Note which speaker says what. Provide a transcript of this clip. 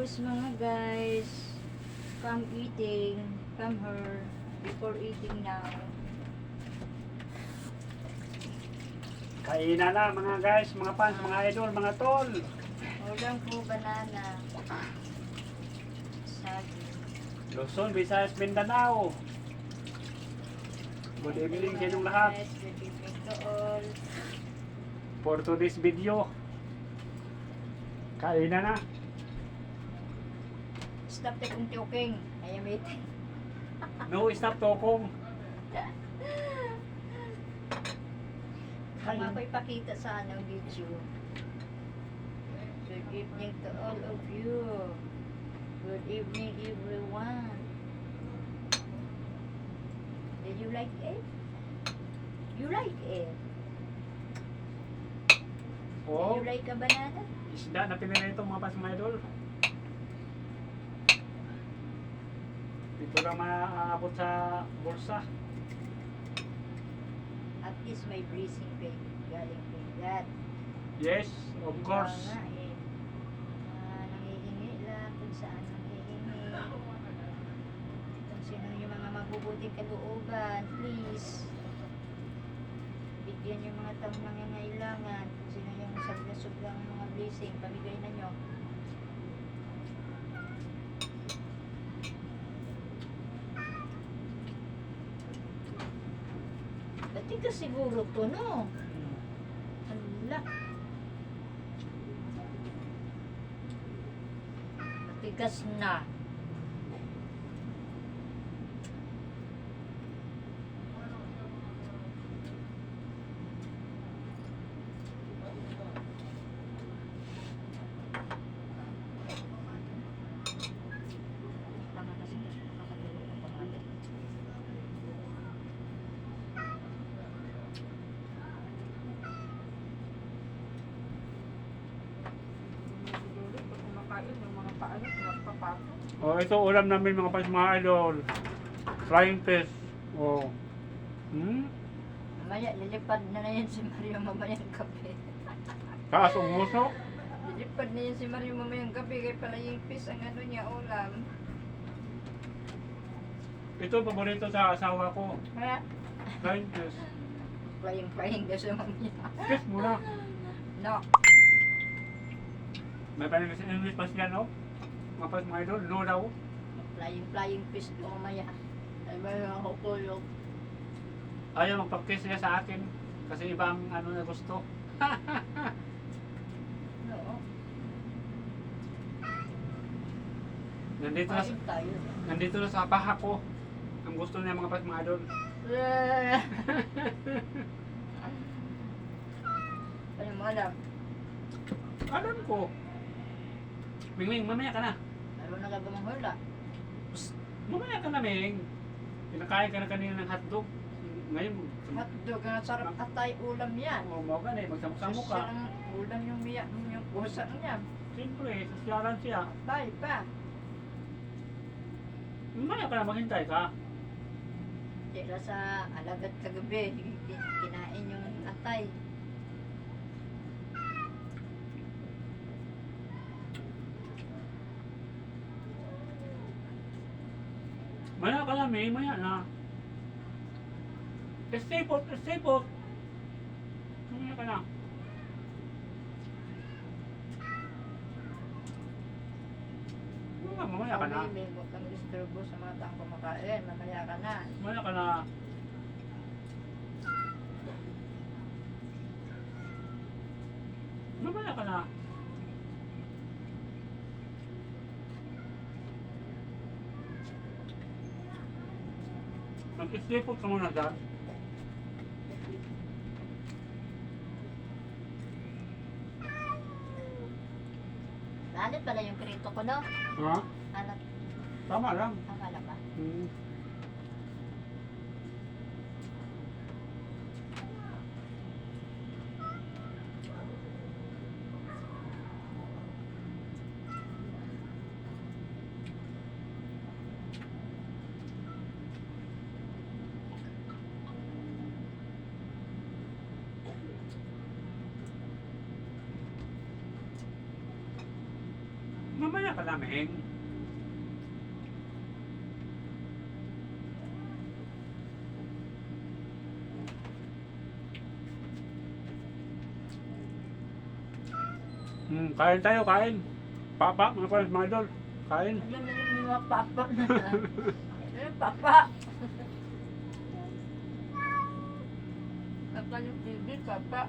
Speaker 1: Cheers mga guys. Come eating. Come here. Before eating now.
Speaker 2: Kainan na mga guys, mga fans, mga idol, mga tol.
Speaker 1: Ulam po banana. Saging.
Speaker 2: Luzon, Visayas, Mindanao. Good evening sa inyong lahat.
Speaker 1: Yes, good evening to all.
Speaker 2: For today's video, kainan na.
Speaker 1: Stop taking joking. I am eating.
Speaker 2: No, stop tokong.
Speaker 1: Ang ako ipakita sa video. Good evening to all of you. Good evening everyone. Did you like it? You like it?
Speaker 2: Oh,
Speaker 1: Did you like a banana?
Speaker 2: isda na pinirito mga fans, mga idol. Dito lang maaabot sa bulsa.
Speaker 1: At least may blessing kay galing kay God.
Speaker 2: Yes, of course.
Speaker 1: Nga eh. Nangihingi lang kung saan nangihingi. Kung sino yung mga mabubuting kalooban, please. Bigyan yung mga taong nangangailangan. Kung sino yung sobra-sobrang mga blessing, pamigay na nyo. Pati ka siguro to, no? Hala. Matigas na. Tama na siya. Nakatulog ang pangalan.
Speaker 2: Oh, ito ulam namin mga fans, mga idol. Flying fish. Oh.
Speaker 1: Mamaya, lilipad na yan si Mario mamayang gabi.
Speaker 2: Taas umuso.
Speaker 1: Lilipad na yan si Mario mamayang gabi kaya pala yung fish ang ano niya ulam.
Speaker 2: Ito paborito sa asawa ko.
Speaker 1: Kaya,
Speaker 2: Flying fish.
Speaker 1: flying daw siya mamaya.
Speaker 2: Kiss muna.
Speaker 1: No.
Speaker 2: May panig sa English pa siya, no? Mga fans, mga idol, no daw.
Speaker 1: Flying fish daw mamaya. Ay may ako po yung
Speaker 2: Ayaw magpa-kiss niya sa akin. Kasi ibang ano na gusto.
Speaker 1: no.
Speaker 2: Nandito na,
Speaker 1: Kain tayo.
Speaker 2: nandito na sa paha ko. Ang gusto niya mga fans, mga idol.
Speaker 1: Ano mo alam?
Speaker 2: Alam ko. Mingming, mamaya ka na.
Speaker 1: Ano na ka ba manghula?
Speaker 2: Psst, mamaya ka na, Ming. Kinakain ka na kanina ng hotdog. Ngayon,
Speaker 1: Hotdog, ang sarap atay ulam yan.
Speaker 2: mo ka na eh, magsamo-samo ka.
Speaker 1: Social ang ulam yung miyak yung pusa niya.
Speaker 2: Siyempre, sasyalan siya.
Speaker 1: Atay pa.
Speaker 2: Mamaya ka na, maghintay ka.
Speaker 1: Kaya sa alagad kagabi, kinain yung atay.
Speaker 2: Maya ka na, Ming, maya na. Stay put, stay put. Mamaya ka na. Mamaya ka na.
Speaker 1: May huwag kang disturbo sa mga taong kumakain. Mamaya ka na.
Speaker 2: Mamaya ka na. Mamaya ka na. Mag-stay put ka muna dyan.
Speaker 1: Lalit pala yung krito ko, no?
Speaker 2: Ha?
Speaker 1: Alat.
Speaker 2: Tama lang.
Speaker 1: Akala ba?
Speaker 2: Mamaya ka na, Meng. Kain tayo, kain. Papa, mga friends, mga idol. Kain.
Speaker 1: Alam mo yung mga papa na. Yung papa. Papa yung baby, papa.